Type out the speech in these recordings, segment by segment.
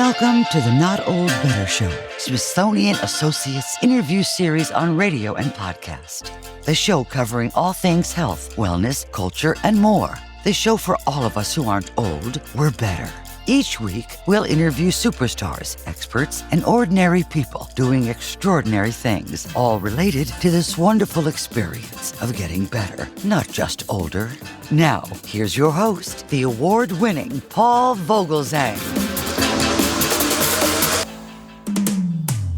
Welcome to the Not Old Better Show, Smithsonian Associates interview series on radio and podcast. The show covering all things health, wellness, culture, and more. The show for all of us who aren't old, we're better. Each week, we'll interview superstars, experts, and ordinary people doing extraordinary things, all related to this wonderful experience of getting better, not just older. Now, here's your host, the award-winning Paul Vogelzang.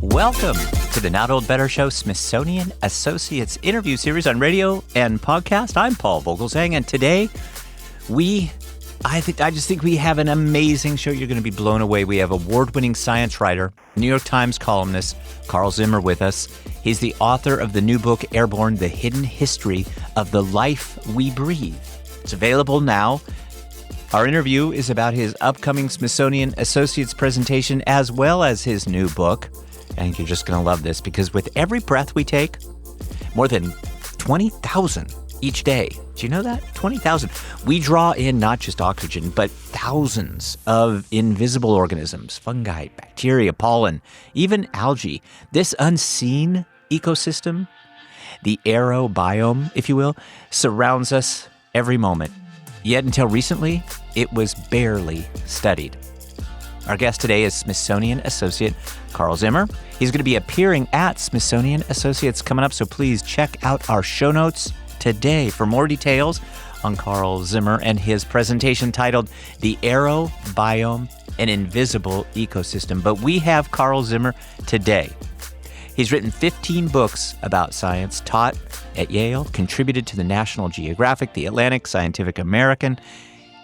Welcome to the Not Old Better Show, Smithsonian Associates interview series on radio and podcast. I'm Paul Vogelzang, and today I just think we have an amazing show. You're going to be blown away. We have award-winning science writer, New York Times columnist, Carl Zimmer with us. He's the author of the new book, Airborne, The Hidden History of the Life We Breathe. It's available now. Our interview is about his upcoming Smithsonian Associates presentation, as well as his new book. I think you're just going to love this, because with every breath we take, more than 20,000 each day. Do you know that? 20,000. We draw in not just oxygen, but thousands of invisible organisms, fungi, bacteria, pollen, even algae. This unseen ecosystem, the aerobiome, if you will, surrounds us every moment. Yet until recently, it was barely studied. Our guest today is Smithsonian Associate Carl Zimmer. He's going to be appearing at Smithsonian Associates coming up, so please check out our show notes today for more details on Carl Zimmer and his presentation titled The Aerobiome, an Invisible Ecosystem. But we have Carl Zimmer today. He's written 15 books about science, taught at Yale, contributed to the National Geographic, the Atlantic, Scientific American.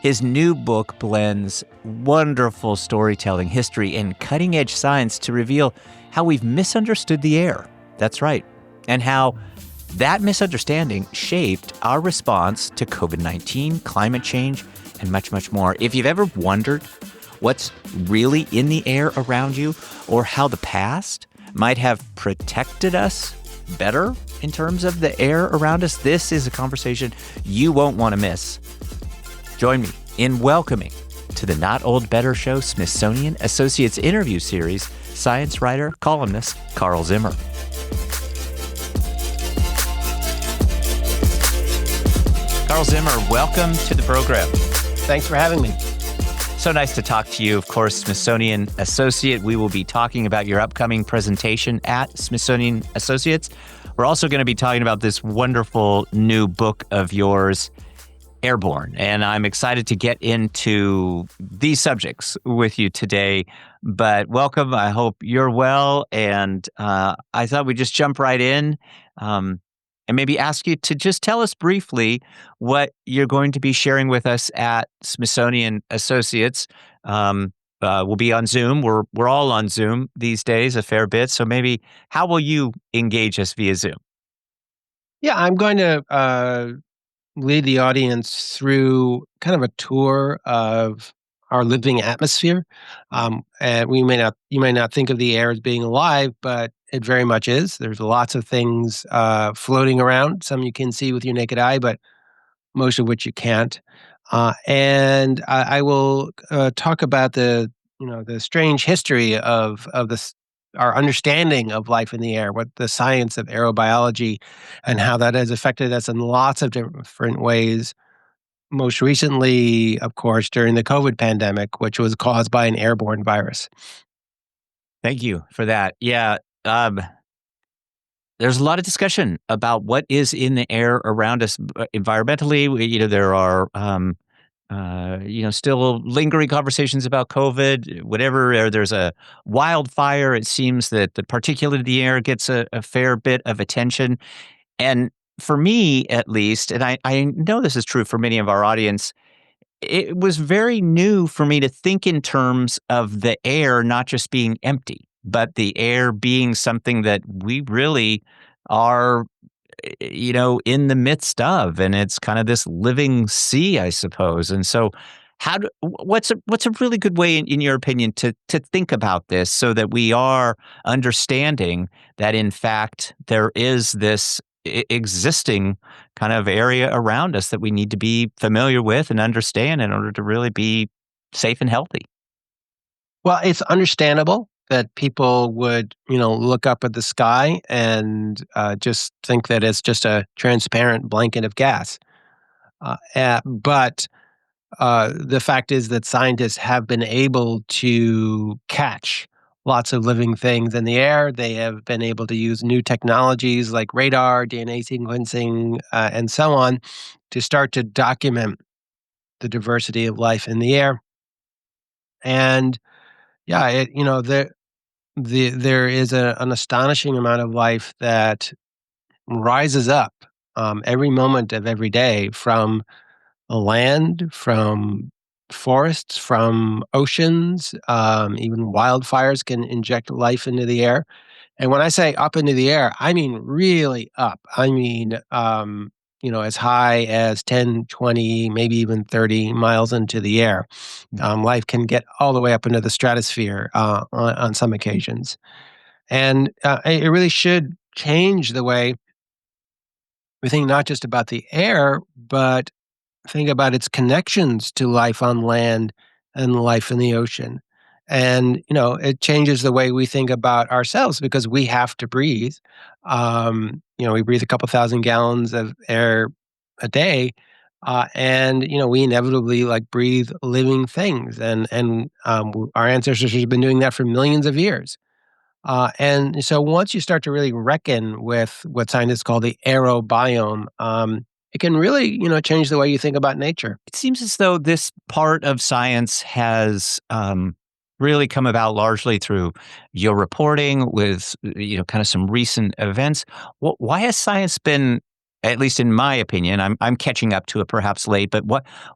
His new book blends wonderful storytelling, history, and cutting-edge science to reveal how we've misunderstood the air. That's right. And how that misunderstanding shaped our response to COVID-19, climate change, and much, much more. If you've ever wondered what's really in the air around you, or how the past might have protected us better in terms of the air around us, this is a conversation you won't want to miss. Join me in welcoming to the Not Old Better Show Smithsonian Associates interview series, science writer, columnist, Carl Zimmer. Carl Zimmer, welcome to the program. Thanks for having me. So nice to talk to you. Of course, Smithsonian Associate. We will be talking about your upcoming presentation at Smithsonian Associates. We're also going to be talking about this wonderful new book of yours, Airborne. And I'm excited to get into these subjects with you today. But welcome. I hope you're well. And I thought we'd just jump right in and maybe ask you to just tell us briefly what you're going to be sharing with us at Smithsonian Associates. We'll be on Zoom. We're all on Zoom these days a fair bit. So maybe how will you engage us via Zoom? Yeah, I'm going to lead the audience through kind of a tour of our living atmosphere. And you may not think of the air as being alive, but it very much is. There's lots of things floating around. Some you can see with your naked eye, but most of which you can't. And I will talk about the strange history of our understanding of life in the air, what the science of aerobiology, and how that has affected us in lots of different ways. Most recently, of course, during the COVID pandemic, which was caused by an airborne virus. Thank you for that. Yeah. There's a lot of discussion about what is in the air around us environmentally. There are still lingering conversations about COVID, whatever. There's a wildfire. It seems that the particulate of the air gets a fair bit of attention. And for me, at least, and I know this is true for many of our audience, it was very new for me to think in terms of the air not just being empty, but the air being something that we really are in the midst of, and it's kind of this living sea, I suppose. And so, what's a really good way, in your opinion, to think about this, so that we are understanding that in fact there is this existing kind of area around us that we need to be familiar with and understand in order to really be safe and healthy? Well, it's understandable that people would, look up at the sky and just think that it's just a transparent blanket of gas. But the fact is that scientists have been able to catch lots of living things in the air. They have been able to use new technologies like radar, DNA sequencing, and so on to start to document the diversity of life in the air. And yeah, there is an astonishing amount of life that rises up every moment of every day from land, from forests, from oceans. Even wildfires can inject life into the air. And when I say up into the air, I mean really up. I mean, as high as 10, 20, maybe even 30 miles into the air. Life can get all the way up into the stratosphere on some occasions. And it really should change the way we think not just about the air, but think about its connections to life on land and life in the ocean. And, it changes the way we think about ourselves because we have to breathe. We breathe a couple thousand gallons of air a day. And we inevitably like breathe living things, and our ancestors have been doing that for millions of years. And so once you start to really reckon with what scientists call the aerobiome, it can really, change the way you think about nature. It seems as though this part of science has really come about largely through your reporting with, kind of some recent events. Why has science been, at least in my opinion, I'm catching up to it perhaps late, but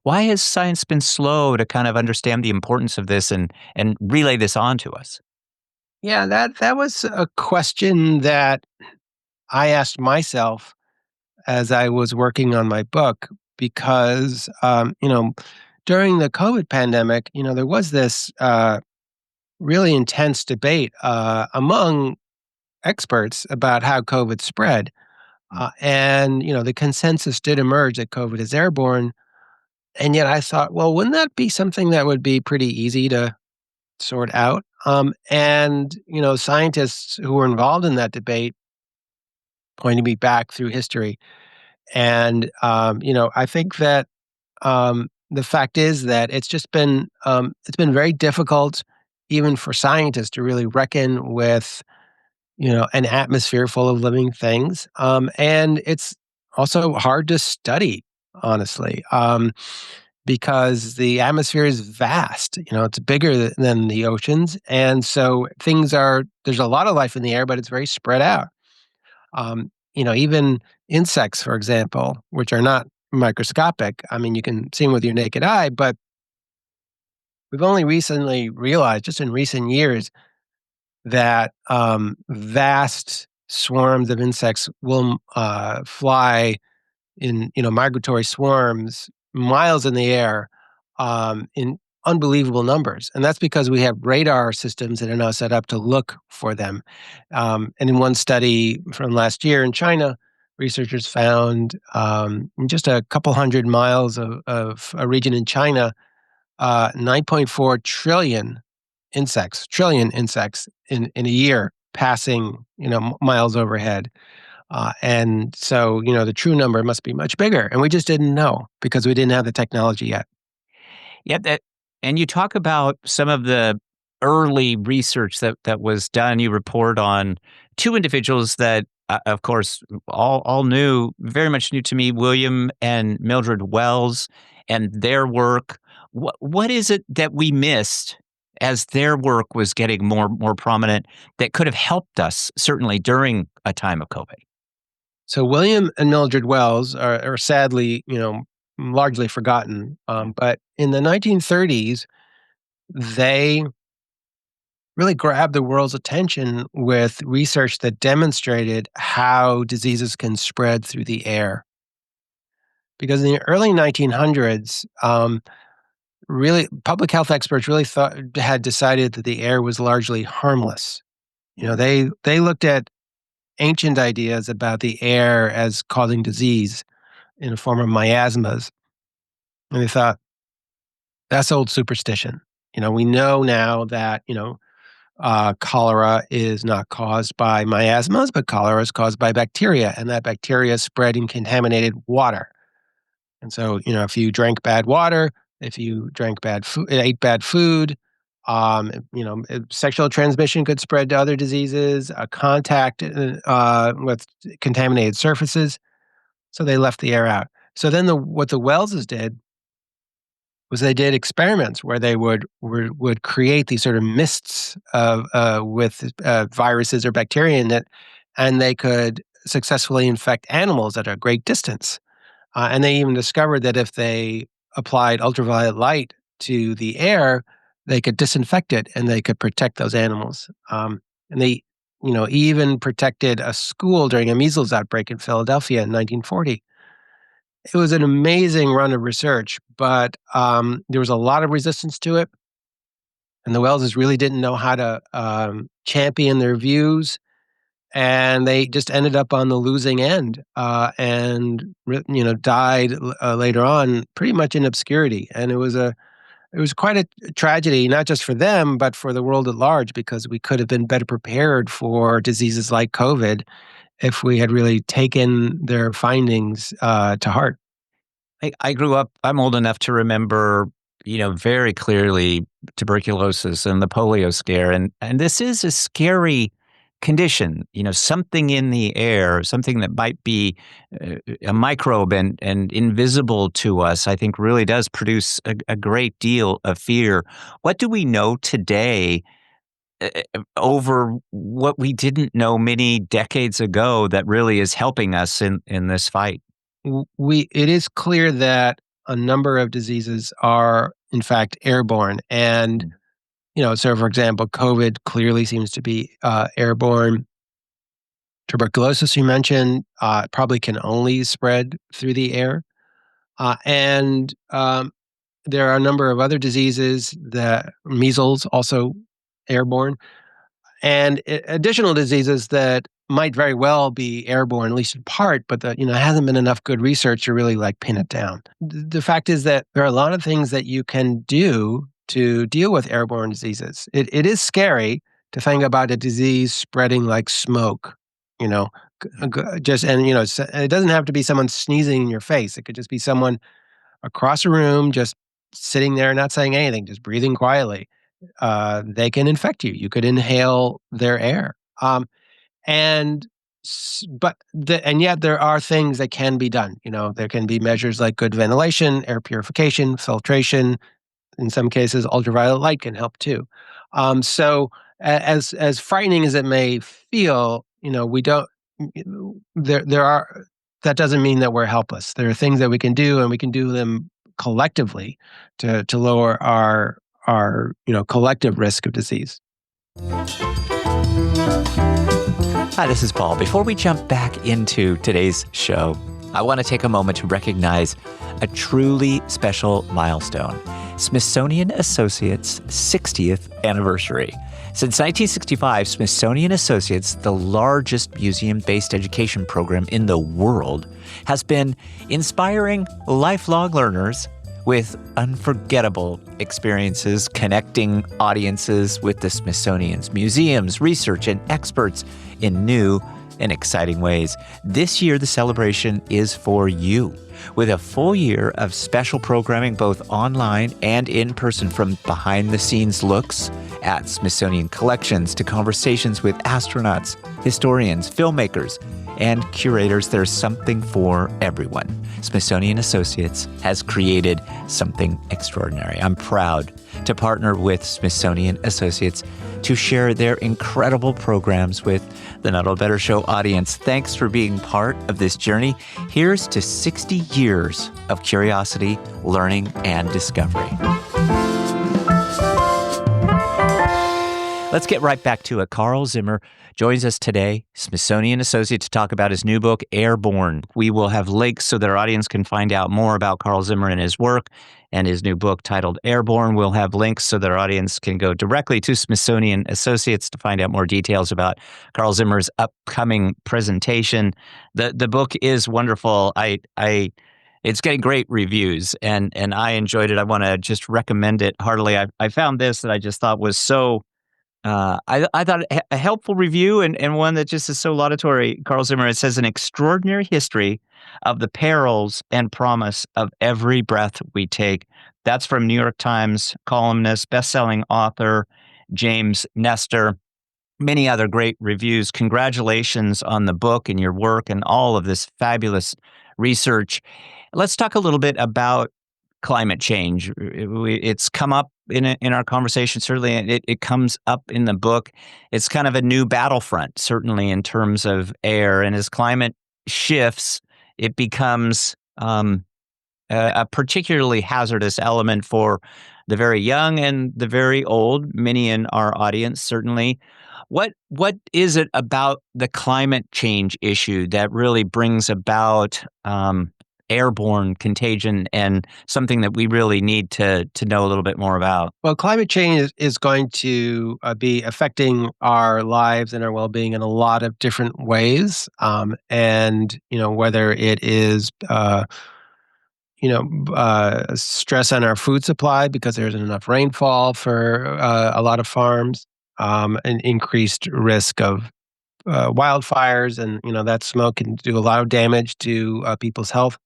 why has science been slow to kind of understand the importance of this and relay this on to us? Yeah, that was a question that I asked myself as I was working on my book because, during the COVID pandemic, there was this really intense debate among experts about how COVID spread. And, the consensus did emerge that COVID is airborne. And yet I thought, well, wouldn't that be something that would be pretty easy to sort out? And scientists who were involved in that debate pointed me back through history. And, I think that the fact is that it's been very difficult even for scientists to really reckon with an atmosphere full of living things. And it's also hard to study, honestly, because the atmosphere is vast. It's bigger than the oceans. And so there's a lot of life in the air, but it's very spread out. Even insects, for example, which are not microscopic. I mean, you can see them with your naked eye, but we've only recently realized, just in recent years, that vast swarms of insects will fly in migratory swarms miles in the air in unbelievable numbers, and that's because we have radar systems that are now set up to look for them. And in one study from last year in China, researchers found in just a couple hundred miles of a region in China, 9.4 trillion insects in a year passing, miles overhead. And so, the true number must be much bigger. And we just didn't know because we didn't have the technology yet. Yeah, and you talk about some of the early research that was done. You report on two individuals that, of course, all new, very much new to me, William and Mildred Wells, and their work. What is it that we missed as their work was getting more prominent that could have helped us certainly during a time of COVID? So William and Mildred Wells are sadly, largely forgotten. But in the 1930s, they really grabbed the world's attention with research that demonstrated how diseases can spread through the air. Because in the early 1900s, really public health experts really had decided that the air was largely harmless. They looked at ancient ideas about the air as causing disease in the form of miasmas, and they thought that's old superstition. We know now that, cholera is not caused by miasmas, but cholera is caused by bacteria, and that bacteria spread in contaminated water. And so, if you drank bad water, if you drank bad food, ate bad food, sexual transmission could spread to other diseases, contact with contaminated surfaces. So they left the air out. So then what the Welleses did was they did experiments where they would create these sort of mists of with viruses or bacteria in it, and they could successfully infect animals at a great distance. And they even discovered that if they applied ultraviolet light to the air, they could disinfect it and they could protect those animals. And they, even protected a school during a measles outbreak in Philadelphia in 1940. It was an amazing run of research, but there was a lot of resistance to it. And the Welleses really didn't know how to champion their views. And they just ended up on the losing end and died later on pretty much in obscurity. And it was quite a tragedy, not just for them, but for the world at large, because we could have been better prepared for diseases like COVID if we had really taken their findings to heart. I grew up, I'm old enough to remember, very clearly tuberculosis and the polio scare. And this is a scary condition, something in the air, something that might be a microbe and invisible to us, I think really does produce a great deal of fear. What do we know today over what we didn't know many decades ago that really is helping us in this fight? It is clear that a number of diseases are in fact airborne. And, so for example, COVID clearly seems to be airborne. Tuberculosis, you mentioned, probably can only spread through the air. And there are a number of other diseases, that measles, also airborne, and additional diseases that might very well be airborne, at least in part, but that hasn't been enough good research to really pin it down. The fact is that there are a lot of things that you can do to deal with airborne diseases. It is scary to think about a disease spreading like smoke, you know, just, and it doesn't have to be someone sneezing in your face. It could just be someone across a room, just sitting there, not saying anything, just breathing quietly. They can infect you. You could inhale their air. And and yet there are things that can be done. There can be measures like good ventilation, air purification, filtration. In some cases, ultraviolet light can help too. So as frightening as it may feel, we don't. There are. That doesn't mean that we're helpless. There are things that we can do, and we can do them collectively to lower our collective risk of disease. Hi, this is Paul. Before we jump back into today's show, I want to take a moment to recognize a truly special milestone, Smithsonian Associates' 60th anniversary. Since 1965, Smithsonian Associates, the largest museum-based education program in the world, has been inspiring lifelong learners with unforgettable experiences, connecting audiences with the Smithsonian's museums, research, and experts in new and exciting ways. This year, the celebration is for you, with a full year of special programming both online and in person, from behind-the-scenes looks at Smithsonian collections to conversations with astronauts, historians, filmmakers, and curators. There's something for everyone. Smithsonian Associates has created something extraordinary. I'm proud to partner with Smithsonian Associates to share their incredible programs with the Not All Better Show audience. Thanks for being part of this journey. Here's to 60 years of curiosity, learning, and discovery. Let's get right back to it. Carl Zimmer joins us today, Smithsonian Associate, to talk about his new book, Airborne. We will have links so that our audience can find out more about Carl Zimmer and his work and his new book titled Airborne. We'll have links so that our audience can go directly to Smithsonian Associates to find out more details about Carl Zimmer's upcoming presentation. The book is wonderful. I It's getting great reviews, and I enjoyed it. I want to just recommend it heartily. I found this that I just thought was so I thought a helpful review, and one that just is so laudatory. Carl Zimmer, it says, an extraordinary history of the perils and promise of every breath we take. That's from New York Times columnist, best-selling author James Nestor. Many other great reviews. Congratulations on the book and your work and all of this fabulous research. Let's talk a little bit about climate change. It's come up in our conversation. Certainly, it comes up in the book. It's kind of a new battlefront, certainly in terms of air. And as climate shifts, it becomes a particularly hazardous element for the very young and the very old. Many in our audience, certainly. What is it about the climate change issue that really brings about airborne contagion and something that we really need to know a little bit more about? Well, climate change is going to be affecting our lives and our well-being in a lot of different ways. And, whether it is, stress on our food supply because there isn't enough rainfall for a lot of farms, an increased risk of wildfires, and, that smoke can do a lot of damage to people's health.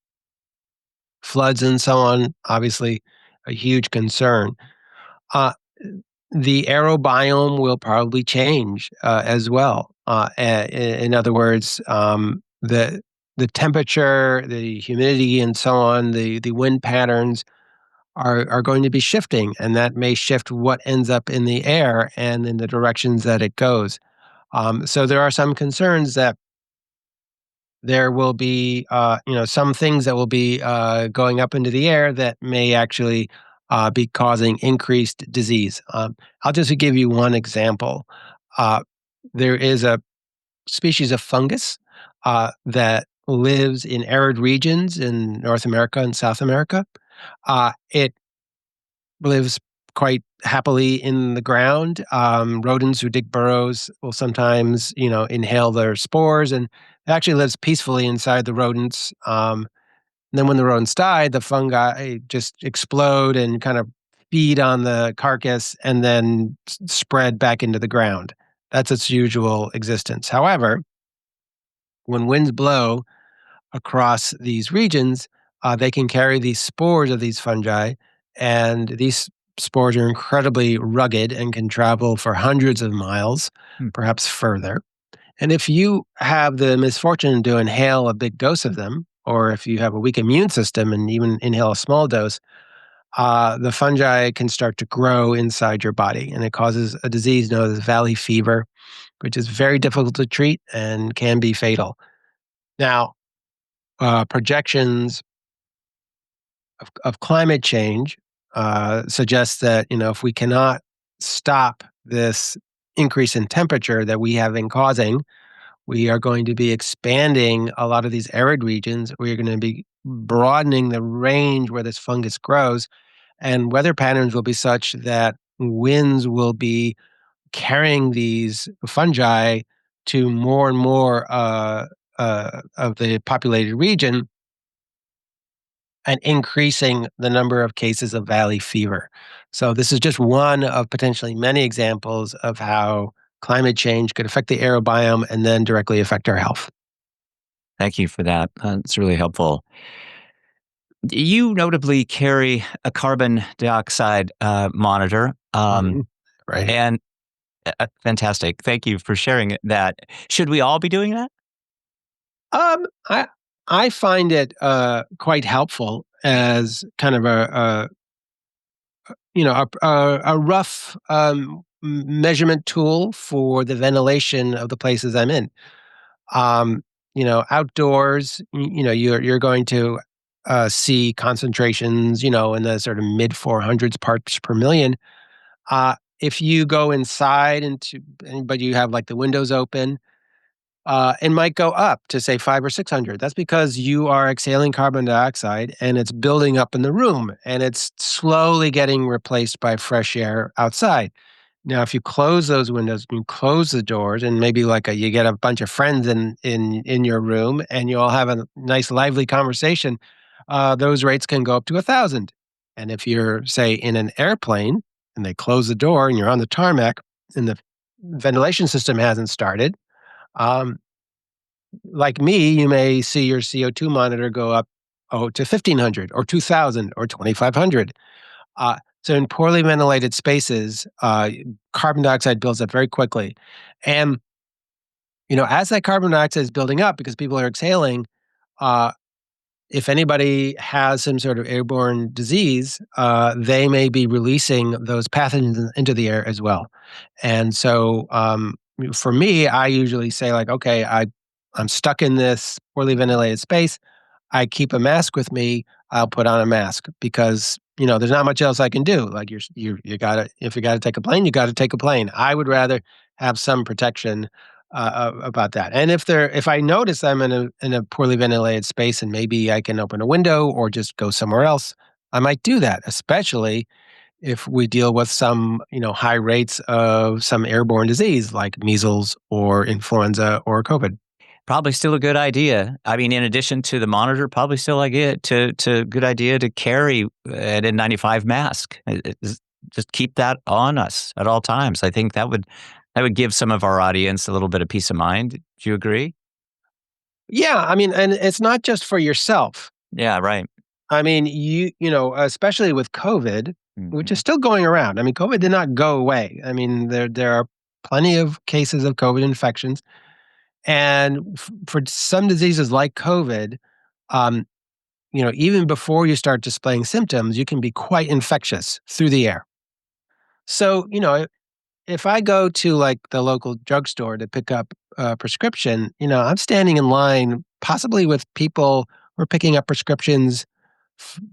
Floods and so on, obviously a huge concern. Uh, the aerobiome will probably change as well. In other words, the temperature, the humidity, and so on, the wind patterns are going to be shifting, and that may shift what ends up in the air and in the directions that it goes. So there are some concerns that there will be, some things that will be going up into the air that may actually be causing increased disease. I'll just give you one example. Uh, there is a species of fungus that lives in arid regions in North America and South America. It lives quite happily in the ground. Rodents who dig burrows will sometimes, inhale their spores, and it actually lives peacefully inside the rodents. And then when the rodents die, the fungi just explode and kind of feed on the carcass and then spread back into the ground. That's its usual existence. However, when winds blow across these regions, they can carry these spores of these fungi, and these spores are incredibly rugged and can travel for hundreds of miles, Hmm. perhaps further. And if you have the misfortune to inhale a big dose of them, or if you have a weak immune system and even inhale a small dose, the fungi can start to grow inside your body, and it causes a disease known as valley fever, which is very difficult to treat and can be fatal. Now, projections of climate change suggests that if we cannot stop this increase in temperature that we have been causing, we are going to be expanding a lot of these arid regions. We are going to be broadening the range where this fungus grows, and weather patterns will be such that winds will be carrying these fungi to more and more of the populated region, and increasing the number of cases of valley fever. So this is just one of potentially many examples of how climate change could affect the aerobiome and then directly affect our health. Thank you for that. It's really helpful. You notably carry a carbon dioxide monitor, Mhm. Right. and fantastic. Thank you for sharing that. Should we all be doing that? Um, I I find it quite helpful as kind of a rough measurement tool for the ventilation of the places I'm in. Outdoors, you're going to see concentrations, in the sort of mid 400s parts per million. If you go inside but you have like the windows open, it might go up to say 5 or 600. That's because you are exhaling carbon dioxide and it's building up in the room and it's slowly getting replaced by fresh air outside. Now, if you close those windows, you close the doors, and maybe you get a bunch of friends in your room, and you all have a nice lively conversation. those rates can go up to 1,000. And if you're, say, in an airplane and they close the door and you're on the tarmac and the ventilation system hasn't started, um, like me, you may see your CO2 monitor go up to 1,500 or 2,000 or 2,500. So in poorly ventilated spaces, carbon dioxide builds up very quickly. And, as that carbon dioxide is building up because people are exhaling, uh, if anybody has some sort of airborne disease, they may be releasing those pathogens into the air as well. And so, for me, I usually say like, okay, I'm stuck in this poorly ventilated space. I keep a mask with me. I'll put on a mask because there's not much else I can do. Like you gotta if you gotta take a plane, you gotta take a plane. I would rather have some protection about that. And if I notice I'm in a poorly ventilated space and maybe I can open a window or just go somewhere else, I might do that. Especially if we deal with some high rates of some airborne disease like measles or influenza or COVID. Probably still a good idea. I mean, in addition to the monitor, probably still like it to good idea to carry an N95 mask. Just keep that on us at all times. I think that would give some of our audience a little bit of peace of mind. Do you agree? Yeah, I mean, and it's not just for yourself. Yeah, right. I mean, especially with COVID, which is Mhm. still going around. I mean, COVID did not go away. I mean, there are plenty of cases of COVID infections, and for some diseases like COVID, um, even before you start displaying symptoms, you can be quite infectious through the air. So, if I go to like the local drugstore to pick up a prescription, I'm standing in line possibly with people who are picking up prescriptions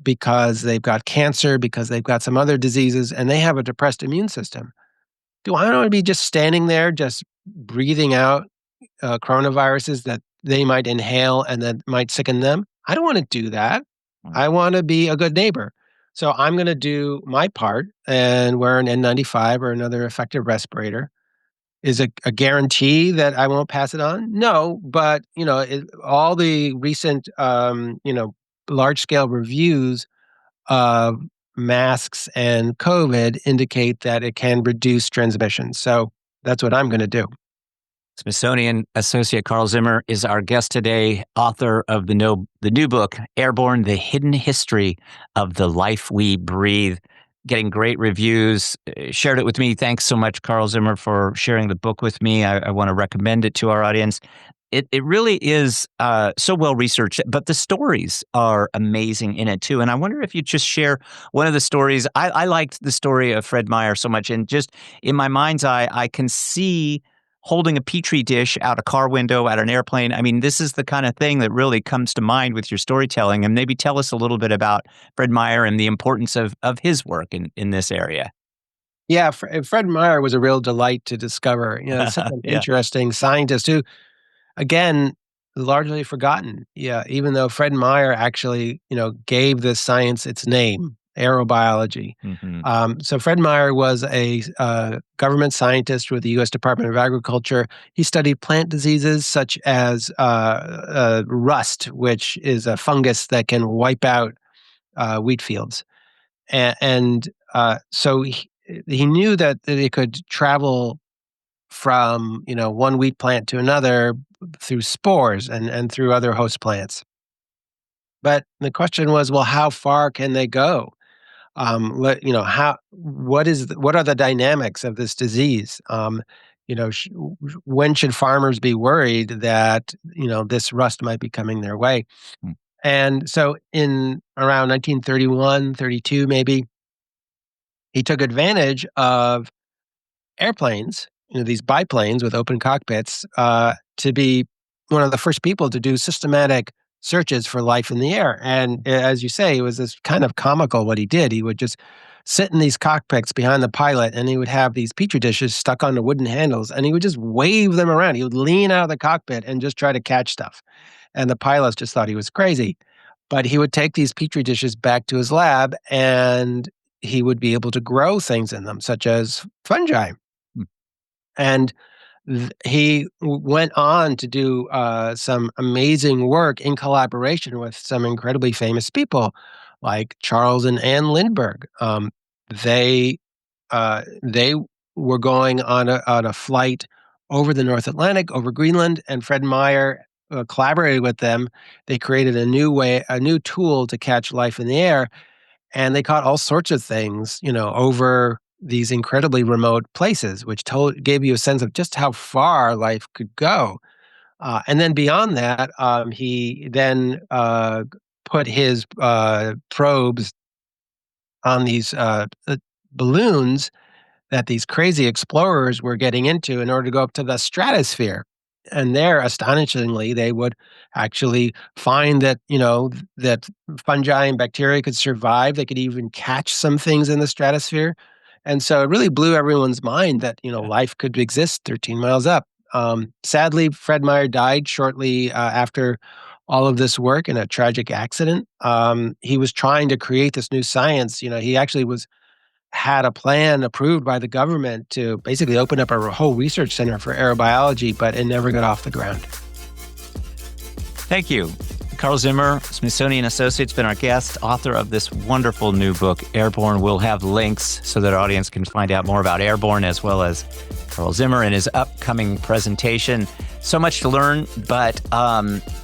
because they've got cancer, because they've got some other diseases, and they have a depressed immune system. Do I want to be just standing there, just breathing out coronaviruses that they might inhale and that might sicken them? I don't want to do that. Mm. I want to be a good neighbor. So I'm going to do my part and wear an N95 or another effective respirator. Is a guarantee that I won't pass it on? No, but all the recent large scale reviews of masks and COVID indicate that it can reduce transmission. So that's what I'm going to do. Smithsonian Associate Carl Zimmer is our guest today, author of the new book, Airborne, The Hidden History of the Life We Breathe. Getting great reviews, shared it with me. Thanks so much, Carl Zimmer, for sharing the book with me. I want to recommend it to our audience. It really is so well researched, but the stories are amazing in it too. And I wonder if you just share one of the stories. I liked the story of Fred Meyer so much, and just in my mind's eye, I can see holding a petri dish out a car window at an airplane. I mean, this is the kind of thing that really comes to mind with your storytelling. And maybe tell us a little bit about Fred Meyer and the importance of his work in this area. Yeah, Fred Meyer was a real delight to discover. Such an Yeah. interesting scientist who, again, largely forgotten. Yeah, even though Fred Meyer actually, gave this science its name, aerobiology. Hmm. So Fred Meyer was a government scientist with the U.S. Department of Agriculture. He studied plant diseases such as rust, which is a fungus that can wipe out wheat fields. So he knew that it could travel from one wheat plant to another through spores and through other host plants. But the question was, well, how far can they go? What are the dynamics of this disease? When should farmers be worried that this rust might be coming their way? And so in around 1931, 32, maybe, he took advantage of airplanes, these biplanes with open cockpits, to be one of the first people to do systematic searches for life in the air. And as you say, it was this kind of comical what he did. He would just sit in these cockpits behind the pilot and he would have these petri dishes stuck onto wooden handles and he would just wave them around. He would lean out of the cockpit and just try to catch stuff. And the pilots just thought he was crazy. But he would take these petri dishes back to his lab and he would be able to grow things in them, such as fungi. And he went on to do some amazing work in collaboration with some incredibly famous people like Charles and Anne Lindbergh. They they were going on a flight over the North Atlantic, over Greenland, and Fred Meyer collaborated with them. They created a new tool to catch life in the air, and they caught all sorts of things, over these incredibly remote places, which gave you a sense of just how far life could go. And then beyond that, he then put his probes on these balloons that these crazy explorers were getting into in order to go up to the stratosphere. And there, astonishingly, they would actually find that, that fungi and bacteria could survive. They could even catch some things in the stratosphere. And so it really blew everyone's mind that, life could exist 13 miles up. Sadly, Fred Meyer died shortly after all of this work in a tragic accident. He was trying to create this new science. He actually had a plan approved by the government to basically open up a whole research center for aerobiology, but it never got off the ground. Thank you. Carl Zimmer, Smithsonian Associates, been our guest, author of this wonderful new book, Airborne. We'll have links so that our audience can find out more about Airborne as well as Carl Zimmer and his upcoming presentation. So much to learn, but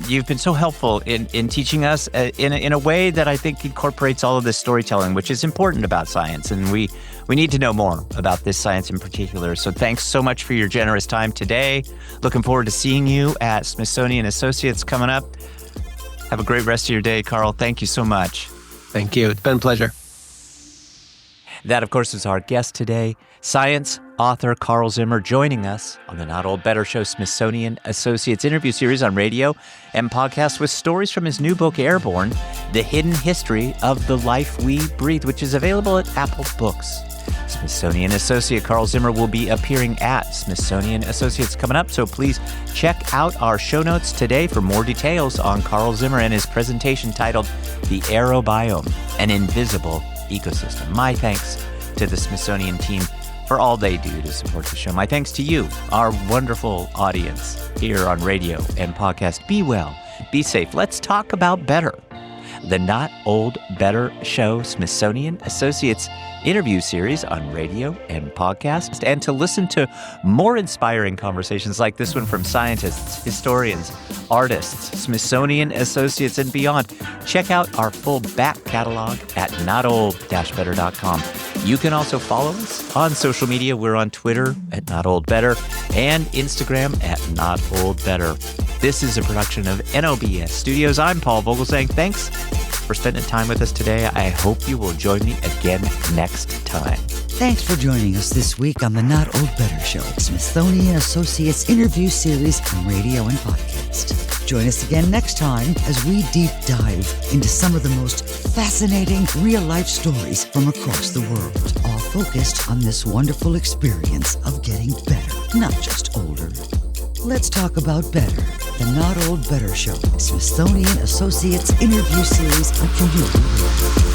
you've been so helpful in teaching us in a way that I think incorporates all of this storytelling, which is important about science. And we need to know more about this science in particular. So thanks so much for your generous time today. Looking forward to seeing you at Smithsonian Associates coming up. Have a great rest of your day, Carl. Thank you so much. Thank you. It's been a pleasure. That, of course, is our guest today, science author Carl Zimmer, joining us on the Not Old Better Show Smithsonian Associates interview series on radio and podcast with stories from his new book, Airborne, The Hidden History of the Life We Breathe, which is available at Apple Books. Smithsonian Associate Carl Zimmer will be appearing at Smithsonian Associates coming up, so please check out our show notes today for more details on Carl Zimmer and his presentation titled The Aerobiome, an Invisible Ecosystem. My thanks to the Smithsonian team for all they do to support the show. My thanks to you, our wonderful audience here on radio and podcast. Be well, be safe. Let's talk about better. The Not Old Better Show Smithsonian Associates interview series on radio and podcast. And to listen to more inspiring conversations like this one from scientists, historians, artists, Smithsonian Associates, and beyond, check out our full back catalog at notold-better.com. You can also follow us on social media. We're on Twitter at Not Old Better and Instagram at Not Old Better. This is a production of NOBS Studios. I'm Paul Vogel saying thanks for spending time with us today. I hope you will join me again next time. Thanks for joining us this week on the Not Old Better Show, Smithsonian Associates interview series on radio and podcast. Join us again next time as we deep dive into some of the most fascinating real-life stories from across the world, all focused on this wonderful experience of getting better, not just older. Let's talk about better. The Not Old Better Show, Smithsonian Associates interview series on community radio.